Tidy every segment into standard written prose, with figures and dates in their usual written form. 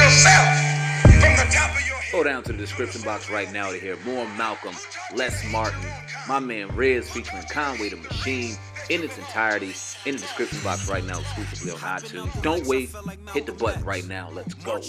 yourself from the top of your head. Go down to the description box right now to hear more Malcolm, Les Martin, my man Riz featuring Conway the Machine in its entirety in the description box right now, exclusively on iTunes. Don't wait, hit the button right now. Let's go.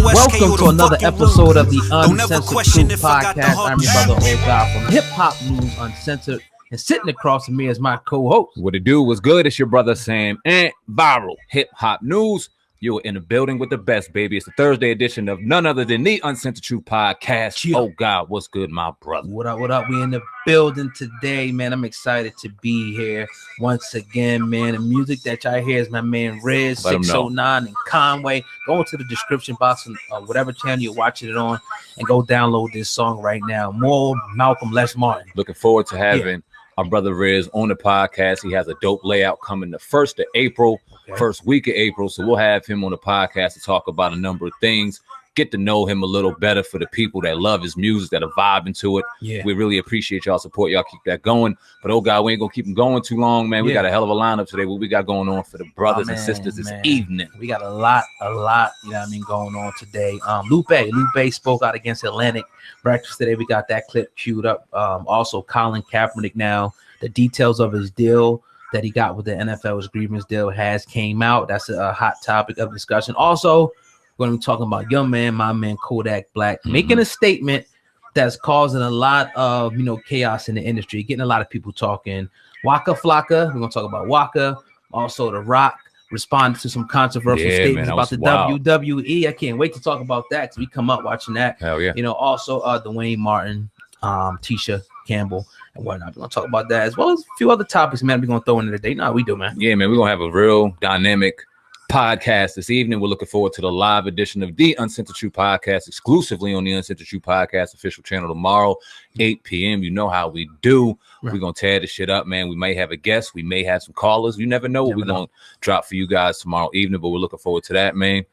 Welcome to another episode of the Uncensored Truth Podcast. I'm your brother, Old God, from Hip Hop News Uncensored, and sitting across from me is my co-host. What it do? Was good? It's your brother Sam and Viral Hip Hop News. You're in the building with the best, baby. It's the Thursday edition of none other than the Uncensored Truth Podcast. Oh God, what's good, my brother? What up? What up? We in the building today, man. I'm excited to be here once again, man. The music that y'all hear is my man Riz 609 and Conway. Go into the description box on whatever channel you're watching it on, and go download this song right now. More Malcolm, Les Martin. Looking forward to having our brother Riz on the podcast. He has a dope layout coming the 1st of April. First week of April, so we'll have him on the podcast to talk about a number of things, get to know him a little better for the people that love his music, that are vibing to it. We really appreciate y'all support. Y'all keep that going. But oh God, we ain't gonna keep them going too long, man. We got a hell of a lineup today. What we got going on for the brothers and sisters this evening? We got a lot, you know what I mean, going on today. Lupe spoke out against Atlantic Breakfast today. We got that clip queued up. Also Colin Kaepernick now, the details of his deal that he got with the NFL, his grievance deal has came out. That's a hot topic of discussion. Also, we're going to be talking about my man Kodak Black, making a statement that's causing a lot of, chaos in the industry, getting a lot of people talking. Waka Flocka, we're going to talk about Waka. Also, The Rock responded to some controversial statements about the WWE. I can't wait to talk about that because we come up watching that. Hell yeah. Also Dwayne Martin, Tisha Campbell, and whatnot. We're gonna talk about that as well as a few other topics, man. We're gonna throw into the day. We do, man. Yeah, man. We're gonna have a real dynamic podcast this evening. We're looking forward to the live edition of the Uncensored Truth Podcast, exclusively on the Uncensored Truth Podcast official channel tomorrow, 8 p.m. You know how we do. Right. We're gonna tear this shit up, man. We may have a guest, we may have some callers. You never know what we're gonna drop for you guys tomorrow evening, but we're looking forward to that, man.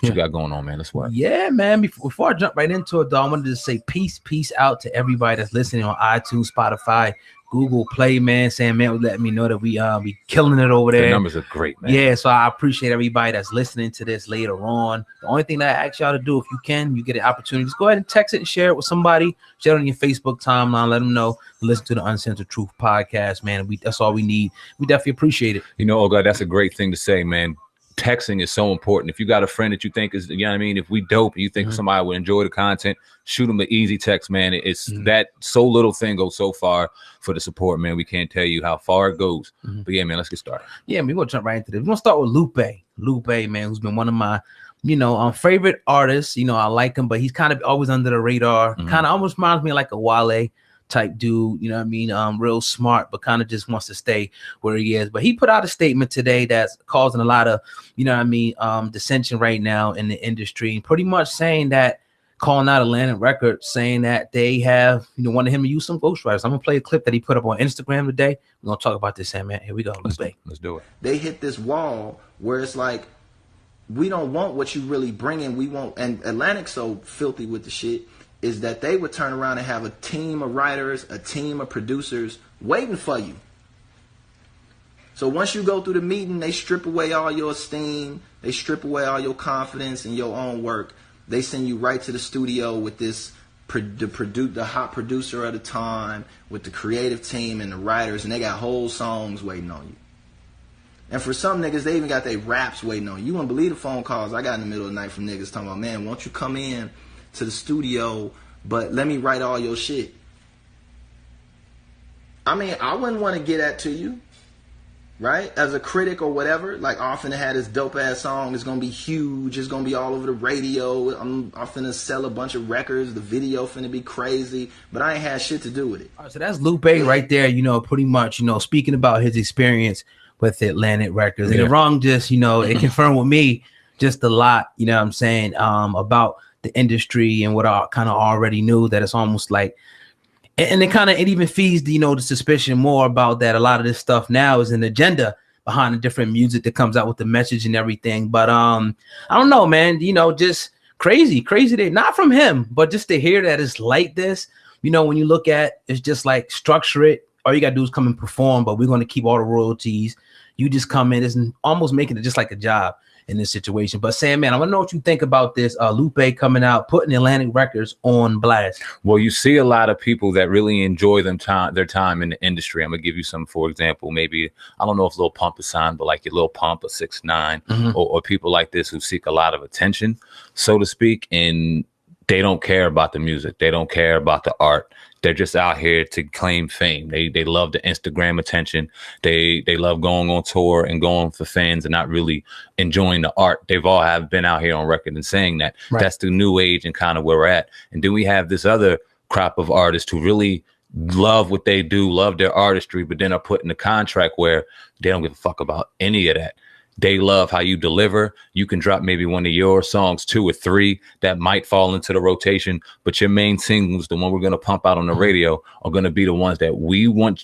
What you got going on, man? Let's what? Yeah, man. Before I jump right into it, though, I wanted to say peace out to everybody that's listening on iTunes, Spotify, Google Play, man. Saying, man, letting me know that we killing it over there. The numbers are great, man. Yeah, so I appreciate everybody that's listening to this later on. The only thing that I ask y'all to do, if you can, you get an opportunity, just go ahead and text it and share it with somebody. Share it on your Facebook timeline. Let them know. Listen to the Uncensored Truth Podcast, man. That's all we need. We definitely appreciate it. Oh God, that's a great thing to say, man. Texting is so important. If you got a friend that you think is, you know what I mean, if we dope and you think somebody would enjoy the content, shoot them an easy text, man. It's that so little thing goes so far for the support, man. We can't tell you how far it goes. But yeah, man, let's get started. Yeah, we're gonna jump right into this. We're gonna start with Lupe, man, who's been one of my favorite artists. I like him, but he's kind of always under the radar. Kind of almost reminds me of like a Wale type dude, real smart, but kind of just wants to stay where he is. But he put out a statement today that's causing a lot of, dissension right now in the industry, and pretty much saying that, calling out Atlantic Records, saying that they have, wanted him to use some ghostwriters. I'm gonna play a clip that he put up on Instagram today. We're gonna talk about this, man. Here we go. Let's do it. They hit this wall where it's like, we don't want what you really bring in. We want, and Atlantic's so filthy with the shit, is that they would turn around and have a team of writers, a team of producers waiting for you. So once you go through the meeting, they strip away all your esteem, they strip away all your confidence in your own work. They send you right to the studio with the hot producer at the time, with the creative team and the writers, and they got whole songs waiting on you. And for some niggas, they even got their raps waiting on you. You wouldn't believe the phone calls I got in the middle of the night from niggas talking about, man, won't you come in to the studio, but let me write all your shit. I mean, I wouldn't want to get that to you, right? As a critic or whatever, like, I'm finna have this dope ass song, it's gonna be huge, it's gonna be all over the radio, I'm finna sell a bunch of records, the video finna be crazy, but I ain't had shit to do with it. All right, so that's Lupe right there, pretty much, speaking about his experience with Atlantic Records. And the wrong just, it confirmed with me just a lot, about the industry and what I kind of already knew, that it's almost like, and it even feeds the suspicion more about that a lot of this stuff now is an agenda behind the different music that comes out with the message and everything. But I don't know, man, just crazy day, not from him, but just to hear that it's like this, when you look at it's just like structure it all you gotta do is come and perform, but we're gonna keep all the royalties. You just come in, it's almost making it just like a job in this situation. But Sam, man, I want to know what you think about this. Lupe coming out, putting Atlantic Records on blast. Well, you see a lot of people that really enjoy their time in the industry. I'm gonna give you some, for example, maybe I don't know if Lil Pump is signed, but like your Lil Pump or 6ix9ine, or people like this who seek a lot of attention, so to speak, and they don't care about the music. They don't care about the art. They're just out here to claim fame. They love the Instagram attention. They love going on tour and going for fans and not really enjoying the art. They've all have been out here on record and saying that. Right. That's the new age and kind of where we're at. And then we have this other crop of artists who really love what they do, love their artistry, but then are put in a contract where they don't give a fuck about any of that. They love how you deliver. You can drop maybe one of your songs, 2 or 3 that might fall into the rotation, but your main singles, the one we're going to pump out on the radio, are going to be the ones that we want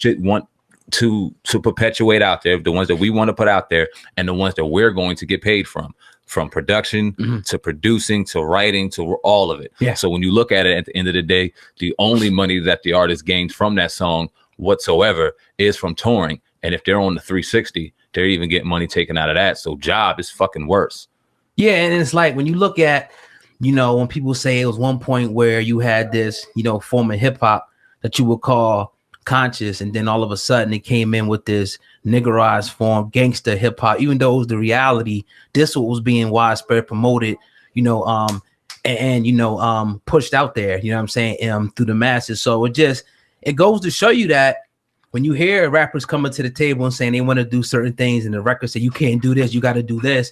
to perpetuate out there, the ones that we want to put out there, and the ones that we're going to get paid from production to producing to writing to all of it. Yeah. So when you look at it at the end of the day, the only money that the artist gains from that song whatsoever is from touring. And if they're on the 360, they're even getting money taken out of that. So job is fucking worse. Yeah, and it's like when you look at, when people say it was one point where you had this, form of hip hop that you would call conscious, and then all of a sudden it came in with this niggerized form, gangster hip hop, even though it was the reality, this was being widespread promoted, and pushed out there, you know what I'm saying, through the masses. So it goes to show you that when you hear rappers coming to the table and saying they want to do certain things and the record say you can't do this, you got to do this,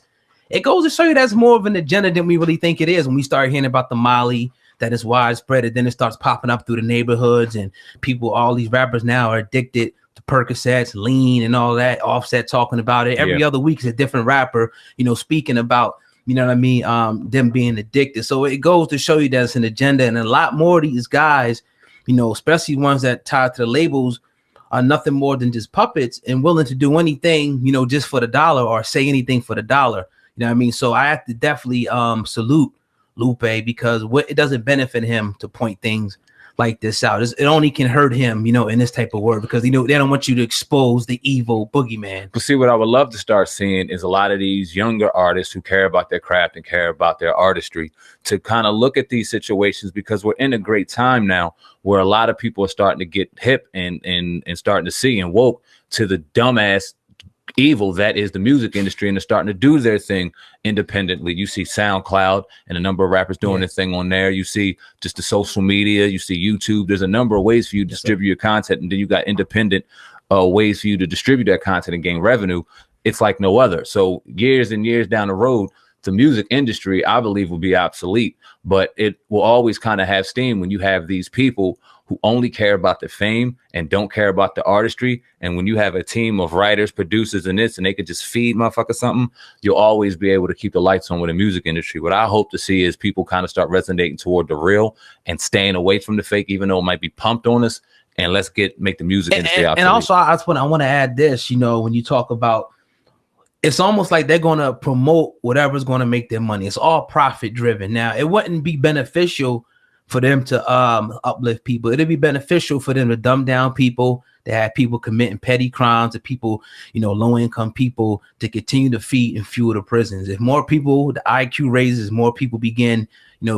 it goes to show you that's more of an agenda than we really think it is. When we start hearing about the Molly that is widespread, and then it starts popping up through the neighborhoods, and all these rappers now are addicted to Percocets, lean, and all that. Offset talking about it every other week is a different rapper, speaking about, them being addicted. So it goes to show you that it's an agenda, and a lot more of these guys, especially ones that tie to the labels, are nothing more than just puppets and willing to do anything, just for the dollar, or say anything for the dollar. You know what I mean? So I have to definitely salute Lupe, because it doesn't benefit him to point things like this out. It only can hurt him, in this type of world, because they don't want you to expose the evil boogeyman. But see, what I would love to start seeing is a lot of these younger artists who care about their craft and care about their artistry to kind of look at these situations, because we're in a great time now where a lot of people are starting to get hip and starting to see and woke to the dumbass evil that is the music industry, and they're starting to do their thing independently. You see SoundCloud and a number of rappers doing their thing on there. You see just the social media, you see YouTube. There's a number of ways for you to distribute your content, and then you got independent ways for you to distribute that content and gain revenue. It's like no other. So years and years down the road, the music industry, I believe, will be obsolete, but it will always kind of have steam when you have these people who only care about the fame and don't care about the artistry. And when you have a team of writers, producers, and they could just feed motherfuckers something, you'll always be able to keep the lights on with the music industry. What I hope to see is people kind of start resonating toward the real and staying away from the fake, even though it might be pumped on us. And let's make the music industry obsolete. And also, I want to add this, when you talk about, it's almost like they're going to promote whatever's going to make them money. It's all profit driven. Now, it wouldn't be beneficial for them to uplift people. It'd be beneficial for them to dumb down people, to have people committing petty crimes, to people, low income people, to continue to feed and fuel the prisons. If more people, the IQ raises, more people begin,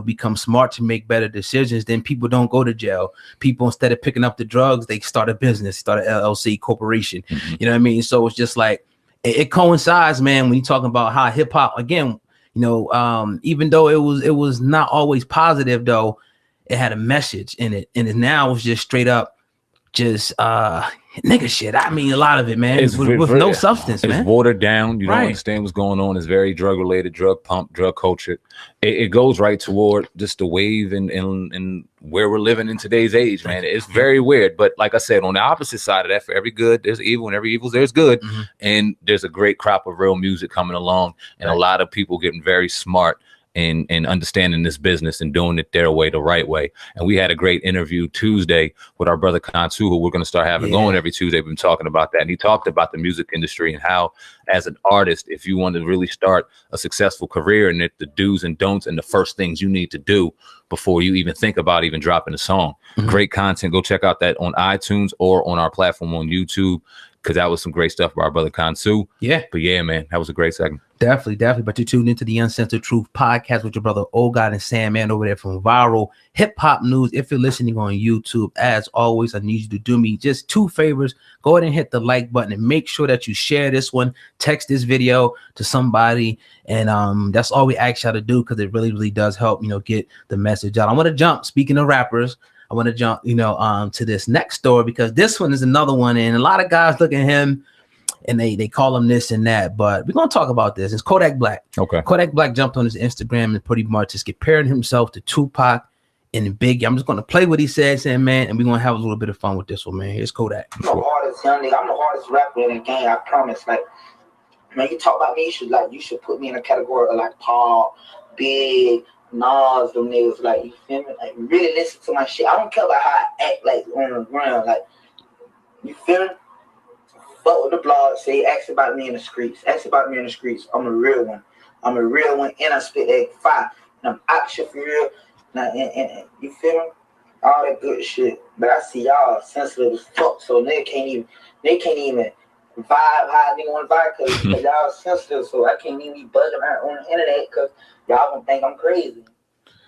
become smart to make better decisions, then people don't go to jail. People, instead of picking up the drugs, they start a business, start an LLC corporation. You know what I mean? So it's just like, it coincides, man, when you talking about how hip hop, again, even though it was not always positive, though, it had a message in it, and now it's just straight up just nigga shit. I mean, a lot of it, man, with no substance, man. It's watered down. You don't understand what's going on. It's very drug related, drug pump, drug culture. It goes right toward just the wave and where we're living in today's age, man. It's very weird. But like I said, on the opposite side of that, for every good, there's evil, and every evil, there's good. And there's a great crop of real music coming along, and a lot of people getting very smart and understanding this business and doing it their way, the right way. And we had a great interview Tuesday with our brother Kantu, who we're going to start having going every Tuesday. We've been talking about that. And he talked about the music industry and how, as an artist, if you want to really start a successful career, and the do's and don'ts and the first things you need to do before you even think about even dropping a song. Great content. Go check out that on iTunes or on our platform on YouTube, because that was some great stuff by our brother Kansu. Yeah. But yeah, man, that was a great segment. Definitely. But you tuned into the Uncensored Truth podcast with your brother God and Sandman over there from Viral Hip Hop News. If you're listening on YouTube, as always, I need you to do me just 2 favors. Go ahead and hit the like button and make sure that you share this one, text this video to somebody. And that's all we ask y'all to do, because it really, really does help, get the message out. I want to jump, speaking of rappers, I want to jump, to this next story, because this one is another one. And a lot of guys look at him and they call him this and that, but we're going to talk about this. It's Kodak Black. Okay. Kodak Black jumped on his Instagram and pretty much just compared himself to Tupac and Biggie. I'm just going to play what he said, man, and we're going to have a little bit of fun with this one, man. Here's Kodak. I'm the hardest young nigga. I'm the hardest rapper in the game, I promise. Like, man, you talk about me, you should put me in a category of like Paul, Big, Nas, them niggas. Like, you feel me? Like, really listen to my shit. I don't care about how I act, like, on the ground. Like, you feel me? Fuck with the blog, say, ask about me in the streets. I'm a real one. And I spit that fire. And I'm action for real. Now, and you feel me? All that good shit. But I see y'all sensitive as fuck, so they can't even vibe how they want to vibe, because y'all sensitive, so I can't even be bugging out on the internet, because y'all gonna think I'm crazy.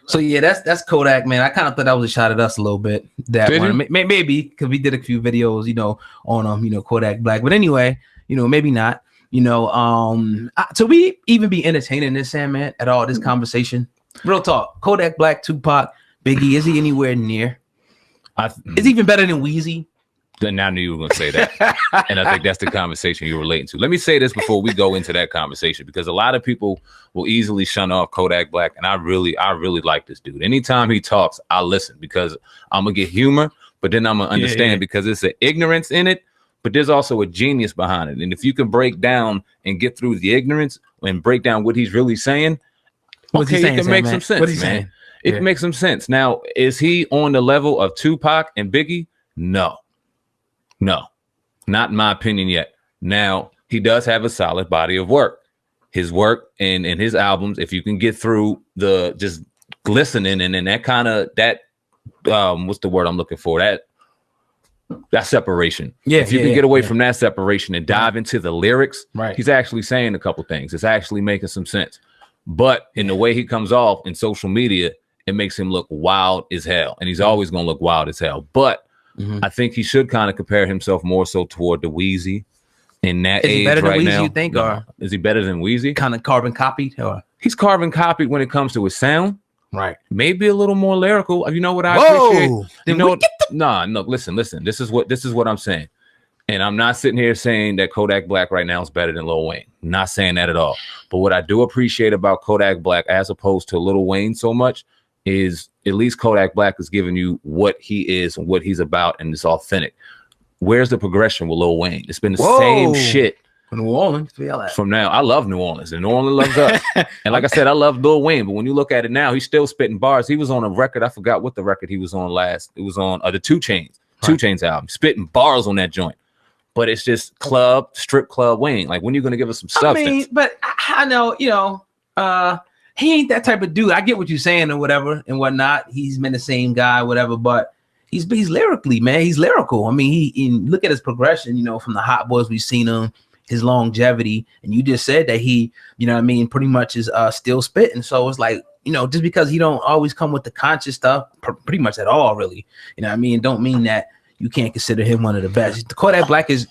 So yeah, that's Kodak, man. I kind of thought that was a shot at us a little bit. That Did one, maybe because we did a few videos, on Kodak Black. But anyway, maybe not. So we even be entertaining this, Sandman, at all? This conversation, real talk. Kodak Black, Tupac, Biggie. Is he anywhere near? Is he even better than Weezy? Then I knew you were going to say that. And I think that's the conversation you're relating to. Let me say this before we go into that conversation, because a lot of people will easily shun off Kodak Black. And I really like this dude. Anytime he talks, I listen, because I'm going to get humor, but then I'm going to understand because it's an ignorance in it, but there's also a genius behind it. And if you can break down and get through the ignorance and break down what he's really saying, it can make some sense, man. Saying? It makes some sense. Now, is he on the level of Tupac and Biggie? No, not in my opinion yet. Now, he does have a solid body of work. His work and his albums, if you can get through the just glistening and that kind of what's the word I'm looking for? That separation. Yeah. If you can get away from that separation and dive into the lyrics, right, he's actually saying a couple things. It's actually making some sense. But in the way he comes off in social media, it makes him look wild as hell. And he's always going to look wild as hell. But I think he should kind of compare himself more so toward the Wheezy in that age right now. Is he better than Weezy, you think? Or is he better than Wheezy? Kind of carbon copied? Or? He's carbon copied when it comes to his sound. Right. Maybe a little more lyrical. You know what I appreciate? No, listen. This is what I'm saying. And I'm not sitting here saying that Kodak Black right now is better than Lil Wayne. Not saying that at all. But what I do appreciate about Kodak Black, as opposed to Lil Wayne so much, is at least Kodak Black is giving you what he is and what he's about, and it's authentic. Where's the progression with Lil Wayne? It's been the same shit. From New Orleans. From now, I love New Orleans, and New Orleans loves us. And like I said, I love Lil Wayne, but when you look at it now, he's still spitting bars. He was on a record. I forgot what the record he was on last. It was on the 2 Chainz. 2 Chainz album. Spitting bars on that joint. But it's just strip club Wayne. Like, when are you going to give us some substance? I mean, but I know, he ain't that type of dude. I get what you're saying or whatever and whatnot. He's been the same guy, whatever, but he's lyrically, man. He's lyrical. I mean, look at his progression, from the Hot Boys. We've seen him, his longevity. And you just said that he, pretty much is still spitting. So it's like, just because he don't always come with the conscious stuff, pretty much at all, really. Don't mean that you can't consider him one of the best. The Kodak Black is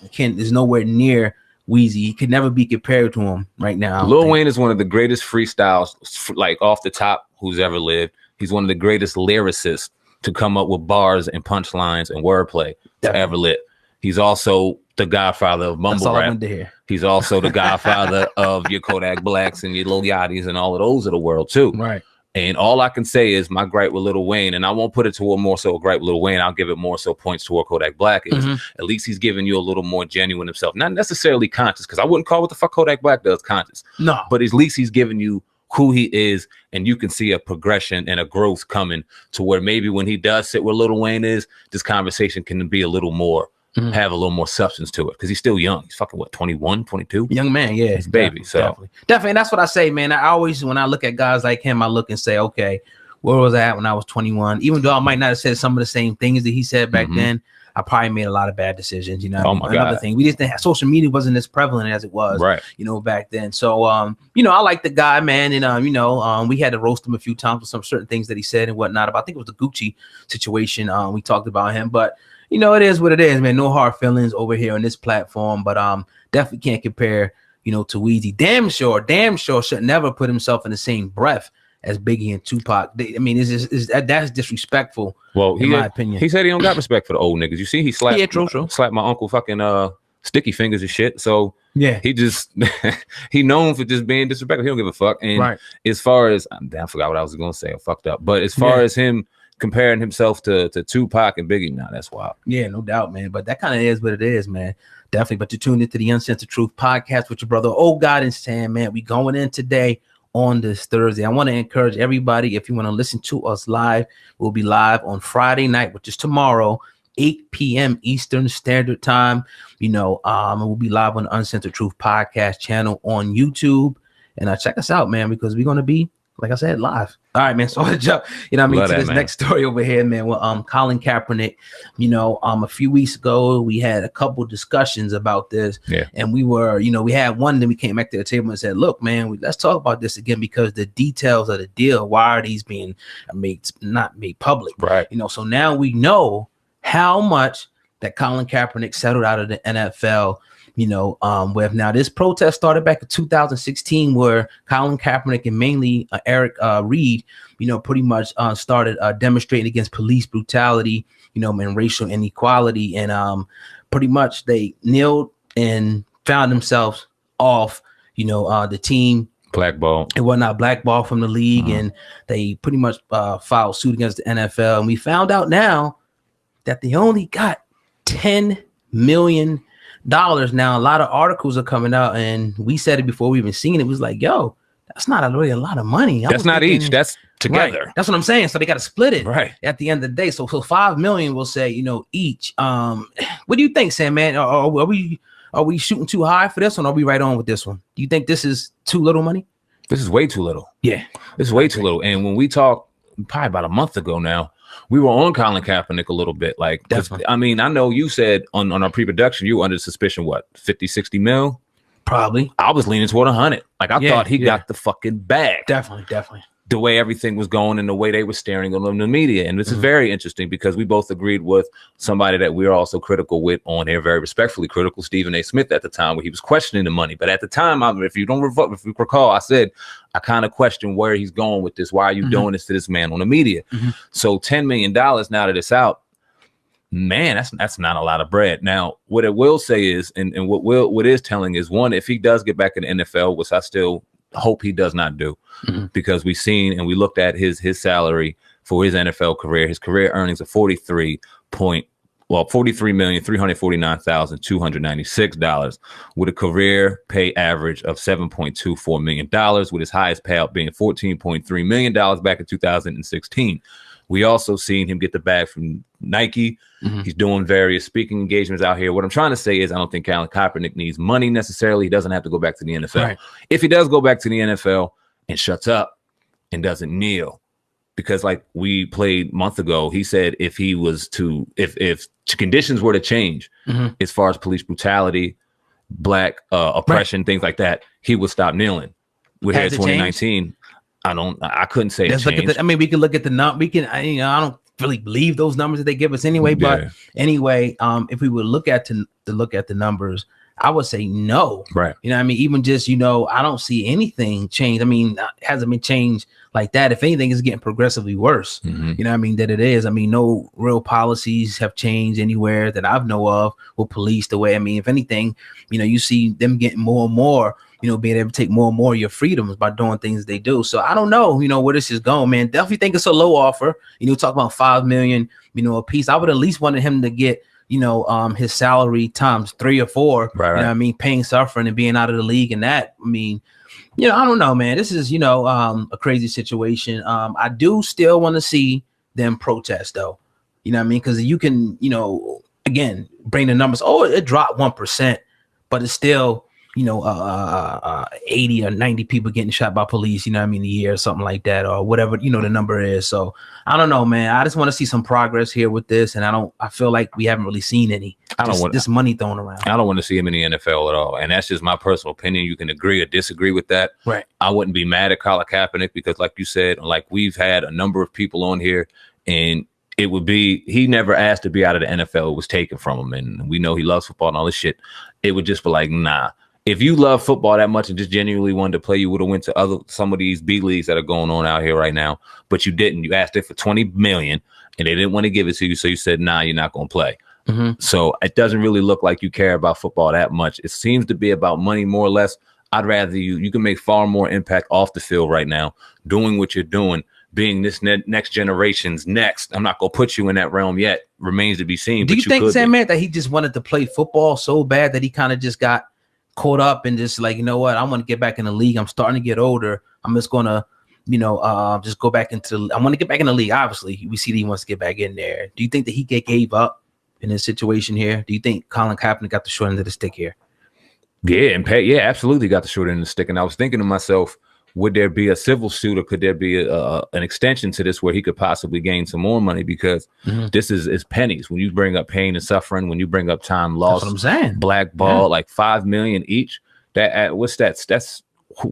nowhere near Weezy. He could never be compared to him right now. Lil Wayne is one of the greatest freestyles, like off the top, who's ever lived. He's one of the greatest lyricists to come up with bars and punchlines and wordplay to ever live. He's also the godfather of mumble rap. He's also the godfather of your Kodak Blacks and your Lil Yachty's and all of those of the world too. Right. And all I can say is my gripe with Lil Wayne, and I won't put it toward more so a gripe with Lil Wayne, I'll give it more so points toward Kodak Black, is at least he's giving you a little more genuine himself. Not necessarily conscious, because I wouldn't call what the fuck Kodak Black does conscious. No. But at least he's giving you who he is, and you can see a progression and a growth coming to where maybe when he does sit where Lil Wayne is, this conversation can be a little more, have a little more substance to it, because he's still young. He's fucking, what, 21, 22? Young man, yeah. He's a baby, definitely. And that's what I say, man. I always, when I look at guys like him, I look and say, okay, where was I at when I was 21? Even though I might not have said some of the same things that he said back then, I probably made a lot of bad decisions, you know. Oh my Another God. thing, we just didn't have, social media wasn't as prevalent as it was, Right. you know, back then. So, you know, I like the guy, man, and you know, we had to roast him a few times for some certain things that he said and whatnot. About, I think it was the Gucci situation. We talked about him, but you know, it is what it is, man. No hard feelings over here on this platform, but definitely can't compare, you know, to Weezy. Damn sure should never put himself in the same breath as Biggie and Tupac. I mean, that's disrespectful. Well, in my opinion, he said he don't got respect for the old niggas. You see, he slapped, slapped my uncle fucking sticky fingers and shit. So yeah, he just he known for just being disrespectful. He don't give a fuck. And as far as I forgot what I was gonna say. I fucked up. But as far as him comparing himself to Tupac and Biggie, nah, that's wild. Yeah, no doubt, man. But that kind of is what it is, man. Definitely. But you tuned into the Uncensored Truth podcast with your brother, Oh God and Sam, man. We going in today on this Thursday. I want to encourage everybody, if you want to listen to us live, we'll be live on Friday night, which is tomorrow, 8 p.m. Eastern Standard Time. You know, we'll be live on the Uncensored Truth podcast channel on YouTube. And check us out, man, because we're going to be, like I said, live. All right, man. So I jump, you know what I mean, to this next story over here, man. Well, Colin Kaepernick, you know, a few weeks ago, we had a couple discussions about this. Yeah. And we were, you know, we had one, then we came back to the table and said, look, man, let's talk about this again, because the details of the deal, why are these being not made public? Right. You know, so now we know how much that Colin Kaepernick settled out of the NFL. You know, with now this protest started back in 2016, where Colin Kaepernick and mainly Eric Reed, you know, pretty much started demonstrating against police brutality, you know, and racial inequality, and pretty much they kneeled and found themselves off, you know, the team blackball and whatnot, blackball from the league, and they pretty much filed suit against the NFL, and we found out now that they only got $10 million. Now a lot of articles are coming out, and we said it before we even seen it. It was like, yo, that's not really a lot of money. That's not each, that's together. Right. That's what I'm saying. So they got to split it at the end of the day. So 5 million, we'll say, you know, each. What do you think, Sam, man? Are we shooting too high for this one? Or are we right on with this one? Do you think this is too little money? This is way too little. Yeah, this is way too little. And when we talked probably about a month ago now, we were on Colin Kaepernick a little bit. Like, I mean, I know you said on our pre-production, you were under suspicion, what, 50, 60 mil? Probably. I was leaning toward 100. Like, I thought he got the fucking bag. Definitely. The way everything was going and the way they were staring on the media. And this is very interesting, because we both agreed with somebody that we're also critical with on here, very respectfully critical, Stephen A. Smith, at the time, where he was questioning the money. But at the time, if you recall, I said, I kind of questioned where he's going with this. Why are you doing this to this man on the media? So $10 million now that it's out, man, that's not a lot of bread. Now, what it will say is, and what is telling is, one, if he does get back in the NFL, which I still hope he does not do, because we've seen and we looked at his salary for his NFL career. His career earnings are $43,349,296, with a career pay average of $7.24 million, with his highest payout being $14.3 million back in 2016. We also seen him get the bag from Nike. He's doing various speaking engagements out here. What I'm trying to say is, I don't think Colin Kaepernick needs money necessarily. He doesn't have to go back to the NFL. Right. If he does go back to the NFL and shuts up and doesn't kneel, because like we played a month ago, he said if conditions were to change as far as police brutality, black oppression, things like that, he would stop kneeling. With 2019. I couldn't say it changed. We can look at the number. I don't really believe those numbers that they give us anyway. But anyway, if we would look at the numbers, I would say no. Right. You know what I mean? Even just, you know, I don't see anything change. I mean, it hasn't been changed like that. If anything, it's getting progressively worse. You know what I mean? That it is. I mean, no real policies have changed anywhere that I've know of with police the way. I mean, if anything, you know, you see them getting more and more, you know, being able to take more and more of your freedoms by doing things they do. So I don't know, you know, where this is going, man. Definitely think it's a low offer. You know, talk about $5 million, you know, a piece. I would at least wanted him to get, his salary times 3 or 4. Right. You know what I mean? Paying, suffering, and being out of the league, and that, I mean, I don't know, man. This is, a crazy situation. I do still want to see them protest, though. You know what I mean? Because you can, again, bring the numbers. Oh, it dropped 1%, but it's still, 80 or 90 people getting shot by police, a year or something like that, or whatever, the number is. So I don't know, man. I just want to see some progress here with this. And I feel like we haven't really seen any. This money thrown around. I don't want to see him in the NFL at all. And that's just my personal opinion. You can agree or disagree with that. Right. I wouldn't be mad at Colin Kaepernick because, like you said, like we've had a number of people on here, and it would be, he never asked to be out of the NFL. It was taken from him. And we know he loves football and all this shit. It would just be like, nah. If you love football that much and just genuinely wanted to play, you would have went to some of these B leagues that are going on out here right now, but you didn't. You asked it for $20 million and they didn't want to give it to you. So you said, nah, you're not going to play. Mm-hmm. So it doesn't really look like you care about football that much. It seems to be about money more or less. I'd rather you can make far more impact off the field right now, doing what you're doing, being this next generation's next. I'm not going to put you in that realm yet. Remains to be seen. Do you think, Sam, man, that he just wanted to play football so bad that he kind of just got caught up and just like, you know what, I want to get back in the league. I'm starting to get older. I'm just going to, just go back I want to get back in the league. Obviously, we see that he wants to get back in there. Do you think that he gave up in this situation here? Do you think Colin Kaepernick got the short end of the stick here? Yeah, absolutely got the short end of the stick. And I was thinking to myself, would there be a civil suit or could there be an extension to this where he could possibly gain some more money? Because this is pennies. When you bring up pain and suffering, when you bring up time lost, that's what I'm saying. Blackball, like $5 million each. What's that? That's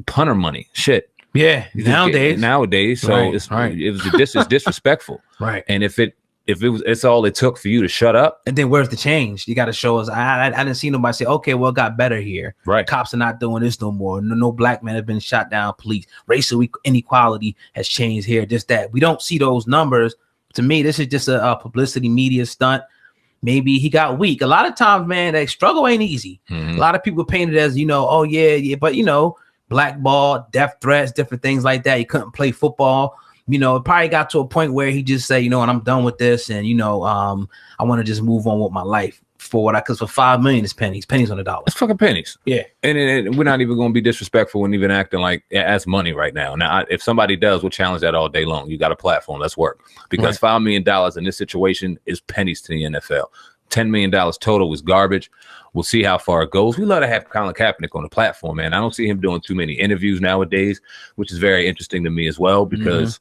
punter money. Shit. Yeah. Nowadays. So it's disrespectful. Right. And if it's all it took for you to shut up. And then where's the change? You got to show us. I didn't see nobody say, okay, well, it got better here. Right. Cops are not doing this no more. No black men have been shot down. Police. Racial inequality has changed here. Just that. We don't see those numbers. To me, this is just a publicity media stunt. Maybe he got weak. A lot of times, man, that struggle ain't easy. Mm-hmm. A lot of people paint it as, oh, yeah, but, blackball, death threats, different things like that. He couldn't play football. It probably got to a point where he just say, and I'm done with this. And, I want to just move on with my life because for $5 million is pennies on the dollar. It's fucking pennies. Yeah. And we're not even going to be disrespectful and even acting like that's money right now. Now, if somebody does, we'll challenge that all day long. You got a platform. Let's work. Because $5 million in this situation is pennies to the NFL. $10 million total is garbage. We'll see how far it goes. We love to have Colin Kaepernick on the platform, man. I don't see him doing too many interviews nowadays, which is very interesting to me as well, because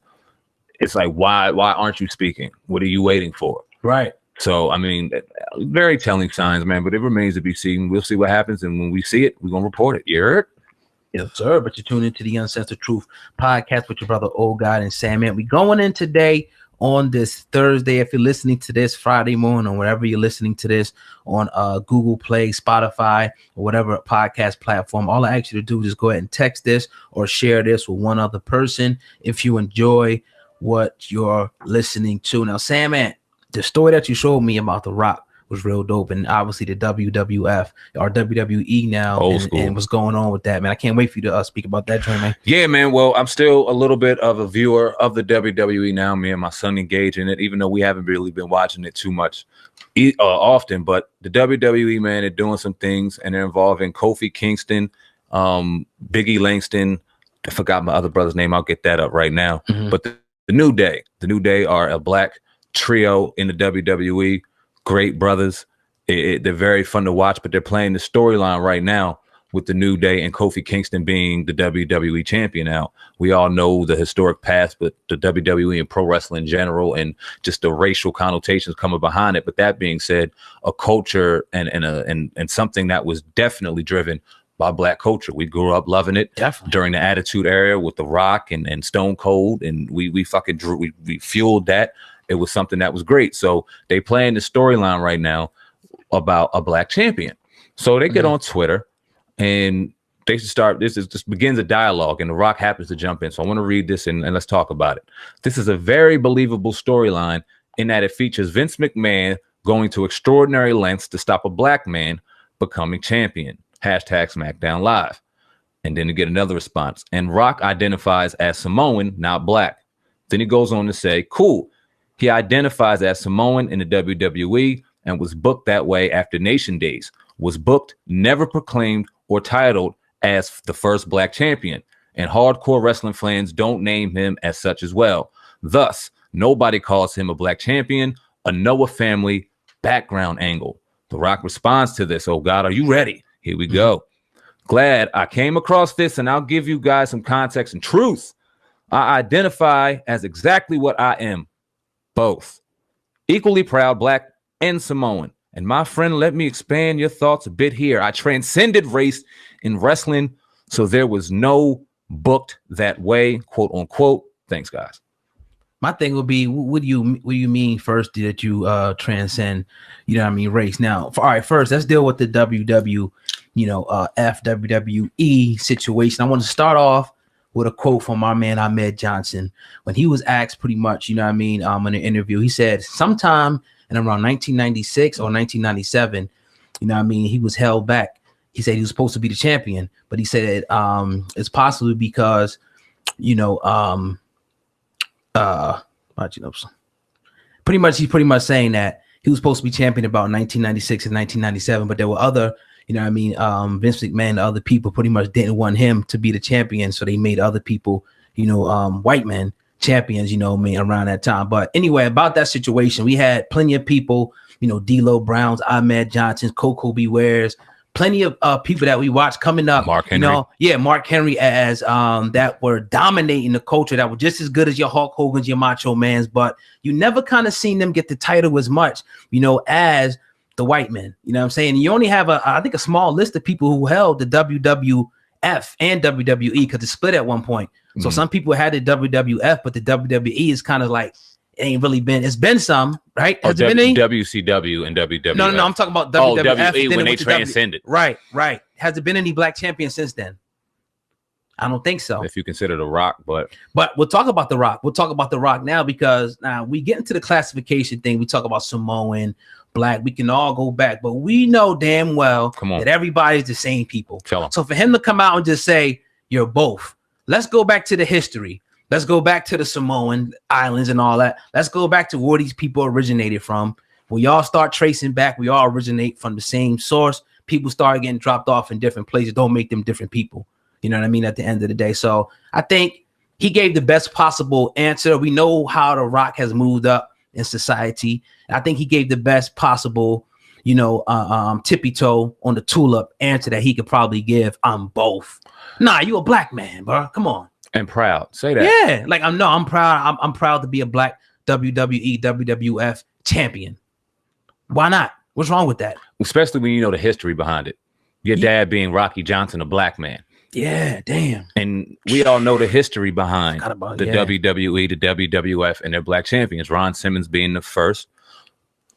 it's like, why aren't you speaking? What are you waiting for? Right. So, I mean, very telling signs, man, but it remains to be seen. We'll see what happens. And when we see it, we're going to report it. You heard? Yes, sir. But you tune into the Uncensored Truth podcast with your brother, Old God and Sam, man. We going in today on this Thursday. If you're listening to this Friday morning or wherever you're listening to this on Google Play, Spotify, or whatever podcast platform, all I ask you to do is go ahead and text this or share this with one other person if you enjoy what you're listening to. Now, Sam, man, the story that you showed me about The Rock was real dope, and obviously the WWF or WWE now, and what's going on with that, man. I can't wait for you to speak about that, man. Yeah, man. Well, I'm still a little bit of a viewer of the WWE now. Me and my son engage in it, even though we haven't really been watching it too much often. But the WWE, man, they're doing some things, and they're involving Kofi Kingston, Biggie Langston. I forgot my other brother's name. I'll get that up right now. Mm-hmm. But the New Day are a black trio in the WWE. Great brothers. They're very fun to watch, but they're playing the storyline right now with the New Day and Kofi Kingston being the WWE champion. Now, we all know the historic past, but the WWE and pro wrestling in general and just the racial connotations coming behind it. But that being said, a culture and something that was definitely driven by black culture. We grew up loving it. Definitely. During the Attitude Era with The Rock and Stone Cold, and we fueled that. It was something that was great. So they playing the storyline right now about a black champion. So they get on Twitter and they start. This begins a dialogue, and The Rock happens to jump in. So I want to read this and let's talk about it. This is a very believable storyline in that it features Vince McMahon going to extraordinary lengths to stop a black man becoming champion. Hashtag SmackDown Live. And then you get another response. And Rock identifies as Samoan, not black. Then he goes on to say, cool. He identifies as Samoan in the WWE and was booked that way after Nation Days. Was booked, never proclaimed or titled as the first black champion. And hardcore wrestling fans don't name him as such as well. Thus, nobody calls him a black champion, a Noah family background angle. The Rock responds to this. Oh God, are you ready? Here we go. Glad I came across this, and I'll give you guys some context and truth. I identify as exactly what I am, both. Equally proud black and Samoan. And my friend, let me expand your thoughts a bit here. I transcended race in wrestling, so there was no booked that way, quote unquote. Thanks, guys. My thing would be, what do you mean first that you transcend, race? Now, all right, first let's deal with the WWE situation. I want to start off with a quote from our man Ahmed Johnson when he was asked pretty much, in an interview. He said sometime in around 1996 or 1997, he was held back. He said he was supposed to be the champion, but he said it's possibly because he's pretty much saying that he was supposed to be champion about 1996 and 1997, but there were other, Vince McMahon, other people pretty much didn't want him to be the champion, so they made other people, white men champions, around that time. But anyway, about that situation, we had plenty of people, D'Lo Browns, Ahmed Johnsons, Coco Bewares, plenty of people that we watched coming up. Mark Henry. Mark Henry as that were dominating the culture, that were just as good as your Hulk Hogan's, your Macho Man's, but you never kind of seen them get the title as much, as the white men. You know what I'm saying? You only have I think a small list of people who held the WWF and WWE because it split at one point. So some people had the WWF, but the WWE is kind of like, it ain't really been. It's been some, right? Has it been any? WCW and WWF. No. I'm talking about WWF. WWE when they transcended. Right. Has there been any black champions since then? I don't think so. If you consider The Rock, but we'll talk about The Rock. We'll talk about The Rock now because now we get into the classification thing. We talk about Samoan, black. We can all go back, but we know damn well that everybody's the same people. So for him to come out and just say you're both, let's go back to the history. Let's go back to the Samoan Islands and all that. Let's go back to where these people originated from. When y'all start tracing back, we all originate from the same source. People start getting dropped off in different places. Don't make them different people. You know what I mean? At the end of the day. So I think he gave the best possible answer. We know how The Rock has moved up in society. I think he gave the best possible, tippy toe on the tulip answer that he could probably give. I'm both. Nah, you a black man, bro. Come on. And proud. Say that. Yeah. Like I'm proud. I'm proud to be a black WWE, WWF champion. Why not? What's wrong with that? Especially when you know the history behind it. Your dad being Rocky Johnson, a black man. Yeah, damn. And we all know the history behind the WWE, the WWF, and their black champions. Ron Simmons being the first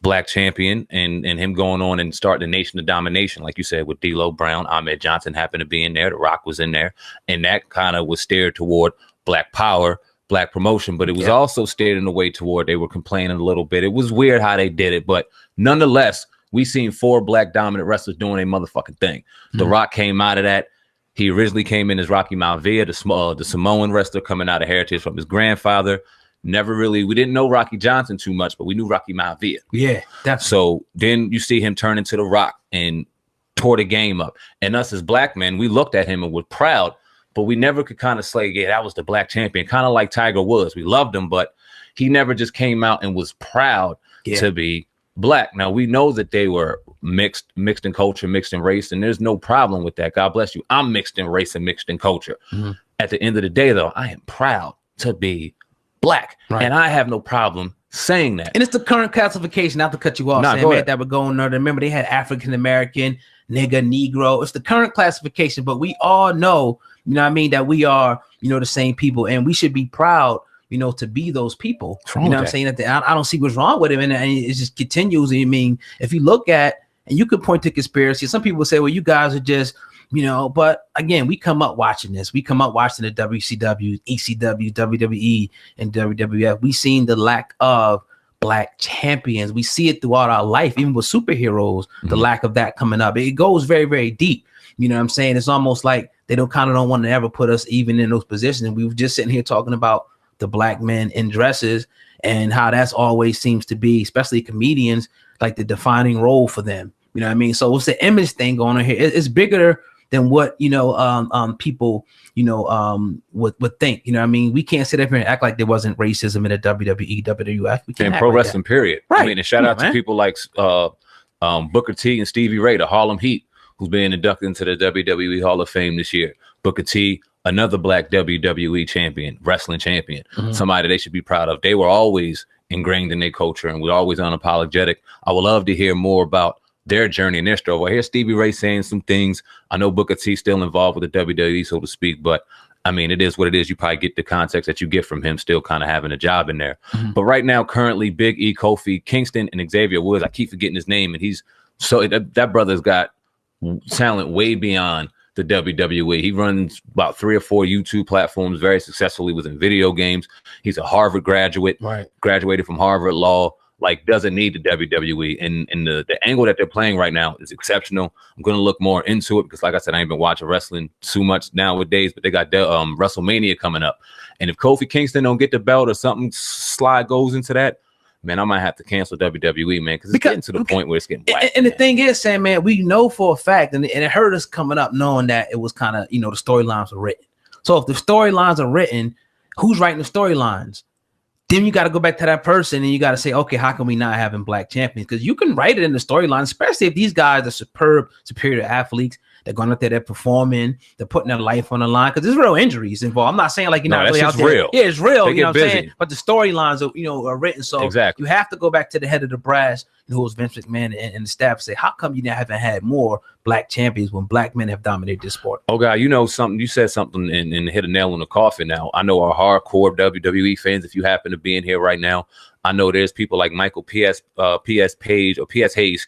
black champion, and him going on and starting the Nation of Domination, like you said, with D'Lo Brown. Ahmed Johnson happened to be in there. The Rock was in there. And that kind of was steered toward black power, black promotion. But it was also steered in a way toward they were complaining a little bit. It was weird how they did it. But nonetheless, we seen 4 black dominant wrestlers doing a motherfucking thing. The Rock came out of that. He originally came in as Rocky Maivia, the Samoan wrestler coming out of heritage from his grandfather. We didn't know Rocky Johnson too much, but we knew Rocky Maivia. Yeah, definitely. So then you see him turn into The Rock and tore the game up. And us as black men, we looked at him and were proud, but we never could kind of say, yeah, that was the black champion. Kind of like Tiger Woods. We loved him, but he never just came out and was proud to be black. Now we know that they were mixed in culture, mixed in race, and there's no problem with that. God bless you. I'm mixed in race and mixed in culture. At the end of the day, though, I am proud to be black, and I have no problem saying that. And it's the current classification, not to cut you off, that we're going there. Remember, they had African American, nigga, Negro. It's the current classification, but we all know, that we are, the same people, and we should be proud, to be those people. You know what I'm saying? I don't see what's wrong with him, and it just continues. I mean, if you look at, and you could point to conspiracy, some people say, well, you guys are just, but again, we come up watching this. We come up watching the WCW, ECW, WWE, and WWF. We seen the lack of black champions. We see it throughout our life, even with superheroes, the lack of that coming up. It goes very, very deep. You know what I'm saying? It's almost like they don't want to ever put us even in those positions. And we were just sitting here talking about the black men in dresses and how that's always seems to be, especially comedians, like the defining role for them. You know what I mean? So it's the image thing going on here. It's bigger than what people would think. You know what I mean? We can't sit up here and act like there wasn't racism in the WWE, WWF. We can't. And pro wrestling, period. Right. I mean, and shout out to people like Booker T and Stevie Ray, the Harlem Heat, who's being inducted into the WWE Hall of Fame this year. Booker T, another black WWE champion, wrestling champion, somebody they should be proud of. They were always ingrained in their culture, and we're always unapologetic. I would love to hear more about their journey and their struggle. I hear Stevie Ray saying some things. I know Booker T still involved with the WWE, so to speak, but I mean, it is what it is. You probably get the context that you get from him still kind of having a job in there. But right now, currently, Big E, Kofi Kingston, and Xavier Woods, I keep forgetting his name, and he's so that brother's got talent way beyond the WWE. He runs about 3 or 4 YouTube platforms very successfully within video games. He's a Harvard graduate, graduated from Harvard Law, like doesn't need the WWE. And the angle that they're playing right now is exceptional. I'm going to look more into it because, like I said, I ain't been watching wrestling too much nowadays, but they got WrestleMania coming up. And if Kofi Kingston don't get the belt or something slide goes into that, man, I might have to cancel WWE, man, because it's getting to the point where it's getting whacked. And the thing is, Sam, man, we know for a fact, and it hurt us coming up knowing that it was kind of, the storylines were written. So if the storylines are written, who's writing the storylines? Then you got to go back to that person and you got to say, okay, how can we not having black champions? Because you can write it in the storyline, especially if these guys are superior athletes. They're going out there, they're performing, they're putting their life on the line because there's real injuries involved. I'm not saying like you're not really out there. Real. Yeah, it's real. They you know what I'm busy. saying? But the storylines are written. So exactly. You have to go back to the head of the brass, who was Vince McMahon and the staff, and say, how come you haven't had more black champions when black men have dominated this sport? Oh, God, something. You said something and hit a nail on the coffin now. I know our hardcore WWE fans, if you happen to be in here right now, I know there's people like Michael P.S. Hayes,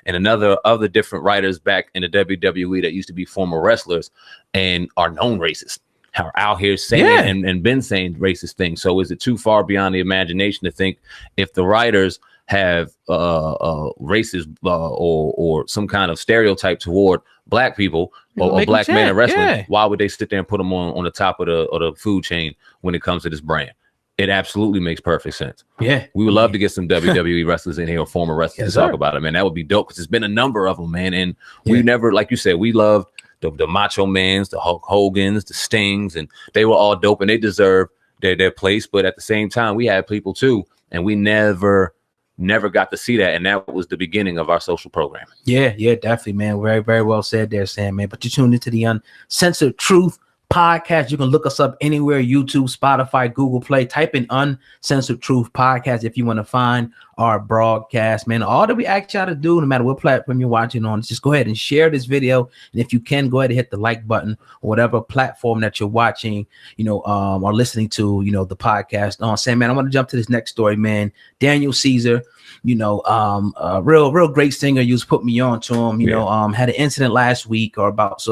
and other different writers back in the WWE that used to be former wrestlers and are known racists, are out here saying and been saying racist things. So is it too far beyond the imagination to think if the writers have racist or some kind of stereotype toward black people or black men in wrestling, why would they sit there and put them on the top of the food chain when it comes to this brand? It absolutely makes perfect sense. Yeah. We would love to get some WWE wrestlers in here or former wrestlers to talk about it, man. That would be dope because there's been a number of them, man. And we never, like you said, we loved the Macho Mans, the Hulk Hogans, the Stings, and they were all dope and they deserve their place. But at the same time, we had people too, and we never got to see that. And that was the beginning of our social programming. Yeah, definitely, man. Very, very well said there, Sam, man. But you tuned into the Uncensored Truth Podcast. You can look us up anywhere: YouTube, Spotify, Google Play. Type in Uncensored Truth Podcast if you want to find our broadcast, man. All that we ask y'all to do, no matter what platform you're watching on, is just go ahead and share this video. And if you can, go ahead and hit the like button or whatever platform that you're watching, or listening to, the podcast on. Sam, man, I want to jump to this next story, man. Daniel Caesar, a real great singer. You put me on to him, had an incident last week or about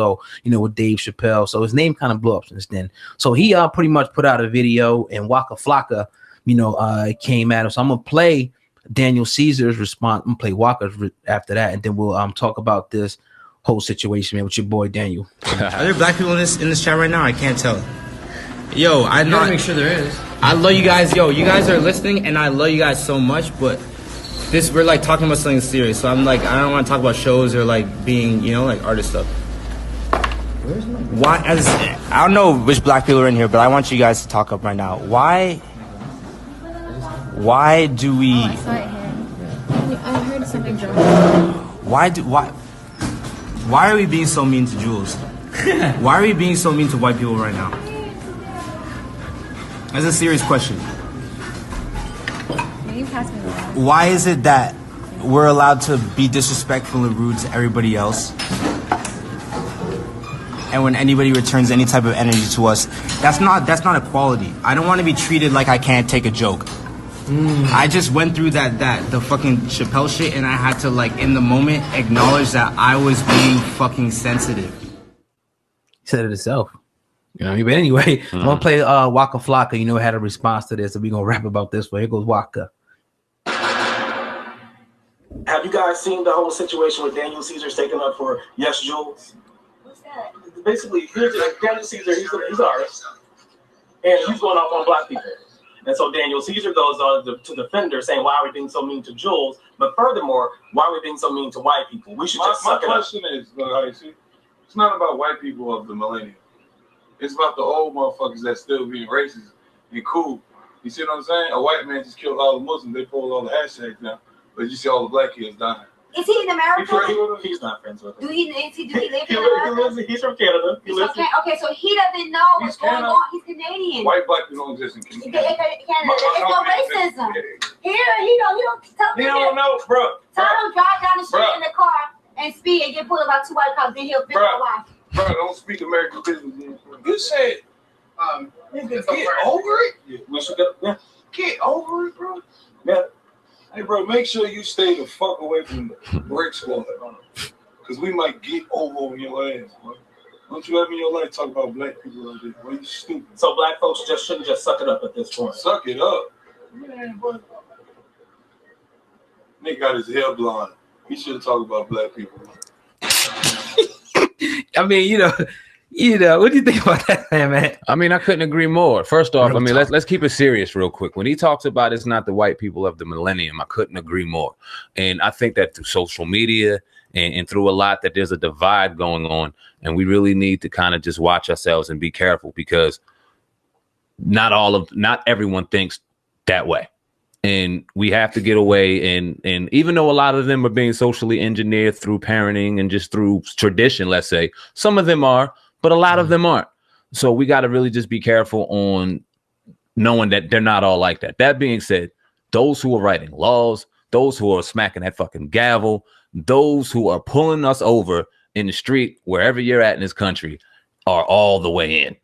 with Dave Chappelle. So his name kind of blew up since then. So he pretty much put out a video, and Waka Flocka, came at him. So I'm gonna play Daniel Caesar's response. I'm gonna play Waka's after that, and then we'll talk about this whole situation, man, with your boy Daniel. Are there black people in this chat right now? I can't tell. Yo, I gotta make sure there is. I love you guys. Yo, you guys are listening, and I love you guys so much. But we're like talking about something serious. So I'm like, I don't want to talk about shows or like being, like artist stuff. Why? I don't know which black people are in here, but I want you guys to talk up right now. Why do we? I saw it here. I heard something drop. Why are we being so mean to Jules? Why are we being so mean to white people right now? That's a serious question. Why is it that we're allowed to be disrespectful and rude to everybody else, and when anybody returns any type of energy to us, that's not equality. I don't want to be treated like I can't take a joke. I just went through the fucking Chappelle shit, and I had to, like, in the moment, acknowledge that I was being fucking sensitive. He said it himself. But anyway, I'm gonna play Waka Flocka. Had a response to this, and we're gonna rap about this. But here goes Waka. Have you guys seen the whole situation with Daniel Caesar taking up for Yes Jules? What's that? Basically, Daniel Caesar, he's an artist, and he's going off on black people. And so Daniel Caesar goes on to defender, saying, why are we being so mean to Jules? But furthermore, why are we being so mean to white people? We should just suck it up. My question is, it's not about white people of the millennium. It's about the old motherfuckers that still being racist and cool. You see what I'm saying? A white man just killed all the Muslims. They pulled all the hashtags down. But you see all the black kids dying. Is he in America? He's not friends with him. Do he live in America? He's from Canada. Okay, so he doesn't know what's going on. He's Canadian. White black people don't exist in Canada. There's no racism. Here, he don't tell me. He don't know, bro. Tell him drive down the street in the car and speed and get pulled about 2 white cops, then he'll figure out why. Bro, don't speak American business. You said, get over it? Yeah, we should go. Yeah. Get over it, bro. Yeah. Hey, bro, make sure you stay the fuck away from the brick squad. Because we might get over your ass, bro. Don't you ever in your life talk about black people like that? Boy, you stupid. So black folks shouldn't just suck it up at this point. Suck it up. Man, boy. Nigga got his hair blonde. He should talk about black people. I mean, what do you think about that, man? I mean, I couldn't agree more. First off, I mean, let's keep it serious real quick. When he talks about it's not the white people of the millennium, I couldn't agree more. And I think that through social media and through a lot that there's a divide going on, and we really need to kind of just watch ourselves and be careful, because not everyone thinks that way. And we have to get away. And even though a lot of them are being socially engineered through parenting and just through tradition, let's say, some of them are, but a lot of them aren't. So we got to really just be careful on knowing that they're not all like that. That being said, those who are writing laws, those who are smacking that fucking gavel, those who are pulling us over in the street, wherever you're at in this country, are all the way in.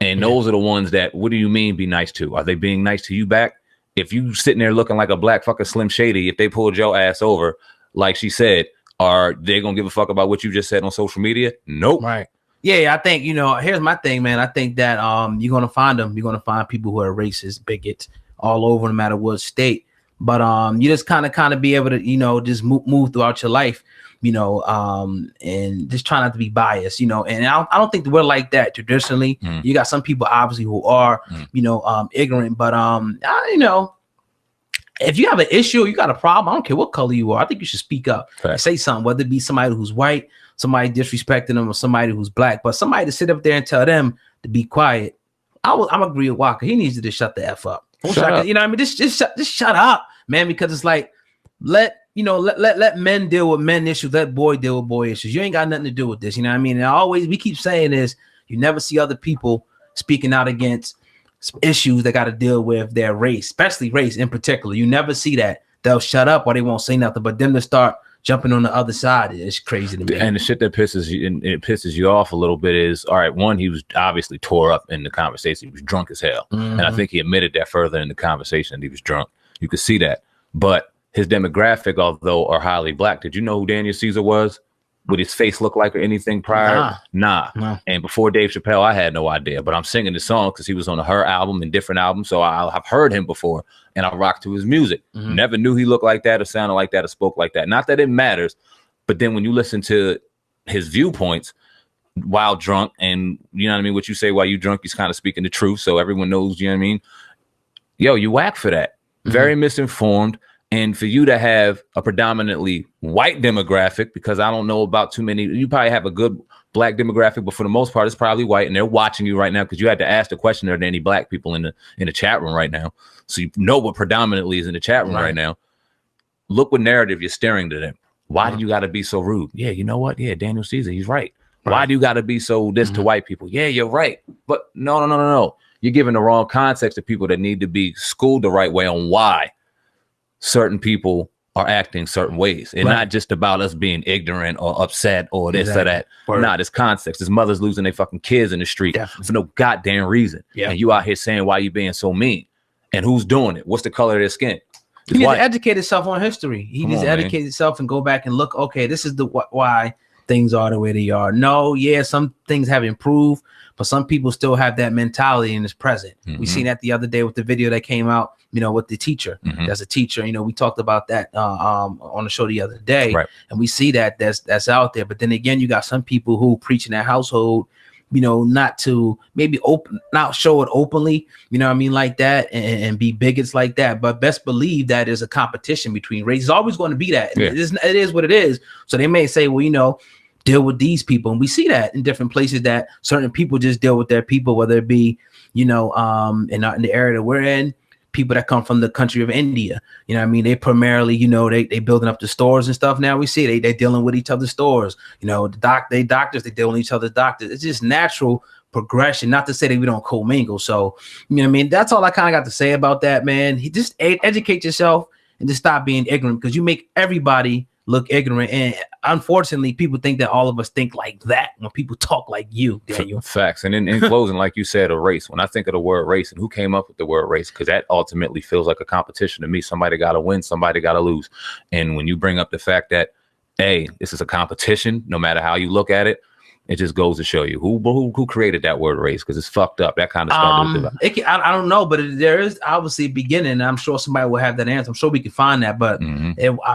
And those are the ones that, what do you mean be nice to? Are they being nice to you back? If you sitting there looking like a black fucking Slim Shady, if they pulled your ass over, like she said, are they going to give a fuck about what you just said on social media? Nope. Right. Yeah, I think, here's my thing, man. I think that you're going to find them. You're going to find people who are racist, bigots all over, no matter what state. But you just kind of be able to, just move throughout your life, and just try not to be biased, and I don't think that we're like that traditionally. You got some people obviously who are, ignorant, but if you have an issue, you got a problem, I don't care what color you are, I think you should speak up and say something, whether it be somebody who's white, somebody disrespecting them, or somebody who's black. But somebody to sit up there and tell them to be quiet, I'm agree with Waka. He needs to just shut the F up. Just shut up, man, because it's like, let men deal with men issues, let boy deal with boy issues. You ain't got nothing to do with this, you know what I mean? And we keep saying this, you never see other people speaking out against issues that got to deal with their race, especially race in particular. You never see that. They'll shut up or they won't say nothing, but them to start jumping on the other side, it's crazy to me. And the shit that pisses you off a little bit is, all right, one, he was obviously tore up in the conversation. He was drunk as hell. And I think he admitted that further in the conversation that he was drunk. You could see that. But his demographic, although are highly black, did you know who Daniel Caesar was? What his face looked like or anything prior? Nah. And before Dave Chappelle, I had no idea. But I'm singing the song because he was on a Her album and different albums. So I've heard him before and I rock to his music. Never knew he looked like that or sounded like that or spoke like that. Not that it matters. But then when you listen to his viewpoints while drunk, and you know what I mean, what you say while you drunk, he's kind of speaking the truth. So everyone knows, you know what I mean? Yo, you whack for that. Very misinformed. And for you to have a predominantly white demographic, because I don't know about too many, you probably have a good black demographic, but for the most part, it's probably white, and they're watching you right now because you had to ask the question, are there any black people in the chat room right now? So you know what predominantly is in the chat room right now. Look what narrative you're staring to them. Why do you got to be so rude? Yeah, you know what? Yeah, Daniel Caesar, he's right. Why do you got to be so this to white people? Yeah, you're right. But no. You're giving the wrong context to people that need to be schooled the right way on why certain people are acting certain ways. And not just about us being ignorant or upset or this or that. Nah, this context. This mother's losing their fucking kids in the street for no goddamn reason. And you out here saying why you being so mean. And who's doing it? What's the color of their skin? He needs to educate himself on history. He needs to educate himself and go back and look, okay, this is the why things are the way they are. No, some things have improved, but some people still have that mentality and it's present. We seen that the other day with the video that came out, with the teacher. That's a teacher. We talked about that on the show the other day, and we see that that's out there. But then again, you got some people who preach in that household not to maybe not show it openly, like that, and be bigots like that. But best believe that there's a competition between races. It's always going to be that. Yeah. It is what it is. So they may say, well, deal with these people. And we see that in different places that certain people just deal with their people, whether it be, in the area that we're in, people that come from the country of India, they primarily, they building up the stores and stuff. Now we see they dealing with each other's stores, the doctors, they dealing with each other's doctors. It's just natural progression, not to say that we don't commingle. So, that's all I kind of got to say about that, man. Just educate yourself and just stop being ignorant, because you make everybody look ignorant. And unfortunately, people think that all of us think like that when people talk like you, Daniel. Facts. And in closing, like you said, a race. When I think of the word race and who came up with the word race, because that ultimately feels like a competition to me. Somebody got to win, somebody got to lose. And when you bring up the fact that, hey, this is a competition, no matter how you look at it, it just goes to show you who created that word race, because it's fucked up. That kind of started. I don't know, but there is obviously a beginning. And I'm sure somebody will have that answer. I'm sure we can find that. But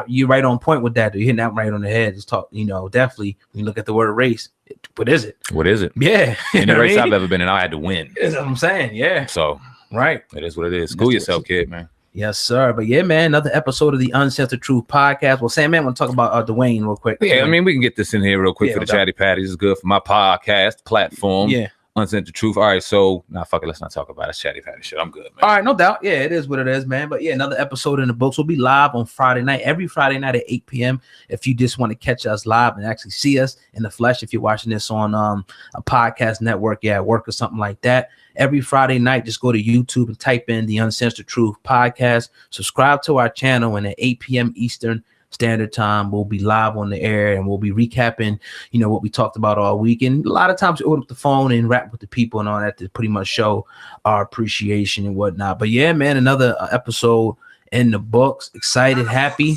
you're right on point with that. You're hitting that right on the head. Just talk, definitely when you look at the word race, what is it? What is it? Yeah. Any race I've ever been in, I had to win. That's what I'm saying. Yeah. So right. It is what it is. School yourself, kid, man. Yes, sir. But yeah, man, another episode of the Uncensored Truth podcast. Well, Sam, man, I want to talk about Dwayne real quick. Yeah, I mean, we can get this in here real quick for the Chatty Patties. It's good for my podcast platform. Yeah. Uncensored Truth. All right, so fuck it. Let's not talk about it. Chatty Patty shit. I'm good, man. All right, no doubt. Yeah, it is what it is, man. But yeah, another episode in the books. We'll be live on Friday night, every Friday night at 8 p.m. If you just want to catch us live and actually see us in the flesh, if you're watching this on a podcast network, at work or something like that. Every Friday night, just go to YouTube and type in the Uncensored Truth podcast. Subscribe to our channel, and at 8 p.m. Eastern Standard Time, we'll be live on the air and we'll be recapping, what we talked about all week. And a lot of times we open up the phone and rap with the people and all that to pretty much show our appreciation and whatnot. But yeah, man, another episode in the books. Excited, happy.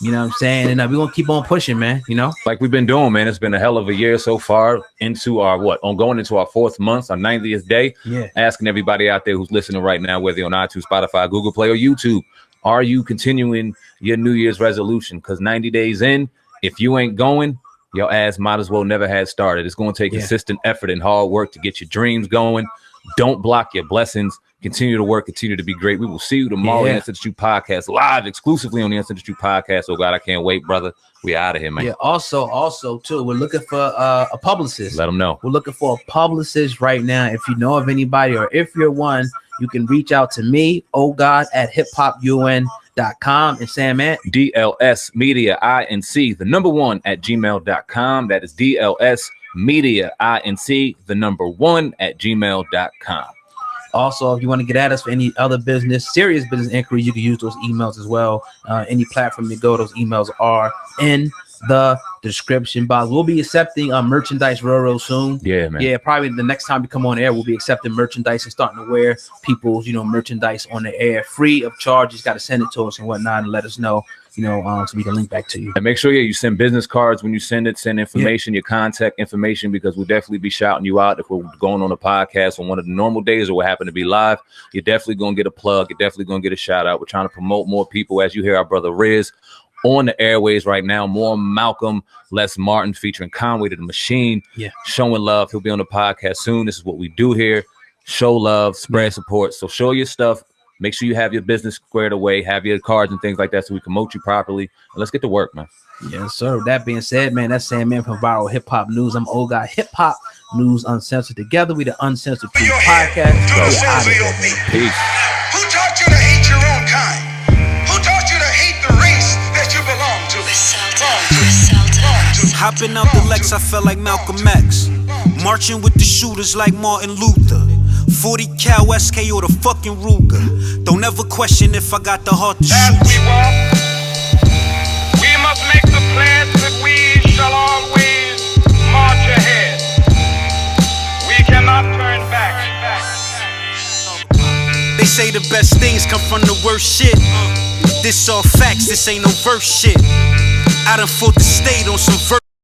You know what I'm saying? And we're going to keep on pushing, man, Like we've been doing, man. It's been a hell of a year so far into our going into our 4th month, our 90th day. Yeah. Asking everybody out there who's listening right now, whether you're on iTunes, Spotify, Google Play, or YouTube, are you continuing your New Year's resolution? Because 90 days in, if you ain't going, your ass might as well never had started. It's going to take consistent effort and hard work to get your dreams going. Don't block your blessings. Continue to work. Continue to be great. We will see you tomorrow on the Uncensored Truth podcast, live exclusively on the Uncensored Truth podcast. Oh, God, I can't wait, brother. We out of here, man. Yeah, also, too, we're looking for a publicist. Let them know. We're looking for a publicist right now. If you know of anybody or if you're one, you can reach out to me, at hiphopun.com, and Sam, man. DLS Media INC, the number 1 at gmail.com. That is DLS Media INC, the number 1 at gmail.com. Also, if you want to get at us for any other business, serious business inquiries, you can use those emails as well. Any platform you go, those emails are in the description box. We'll be accepting merchandise real soon. Yeah, man. Yeah, probably the next time we come on air, we'll be accepting merchandise and starting to wear people's, merchandise on the air free of charge. Just got to send it to us and whatnot and let us know, so we can link back to you. And make sure you send business cards when you send it. Send information, your contact information, because we'll definitely be shouting you out if we're going on a podcast on one of the normal days or we happen to be live. You're definitely going to get a plug. You're definitely going to get a shout out. We're trying to promote more people. As you hear our brother Riz on the airways right now, more Malcolm, less Martin, featuring Conway the Machine. Yeah, showing love. He'll be on the podcast soon. This is what we do here: show love, spread support. So show your stuff. Make sure you have your business squared away, have your cards and things like that, so we can promote you properly. And let's get to work, man. Yes, sir. With that being said, man, that's Sam, man, from Viral Hip Hop News. I'm Old Guy Hip Hop News Uncensored. Together, we the Uncensored Truth podcast. Peace. Who taught you to hate your own kind? Who taught you to hate the race that you belong to? Hopping out the Lex, I felt like Malcolm X. Marching with the shooters like Martin Luther. 40 cal SK or the fucking Ruger. Don't ever question if I got the heart to shoot. As we walk, we must make the pledge that we shall always march ahead. We cannot turn back. They say the best things come from the worst shit. This all facts, this ain't no verse shit. I done fought the state on some verse.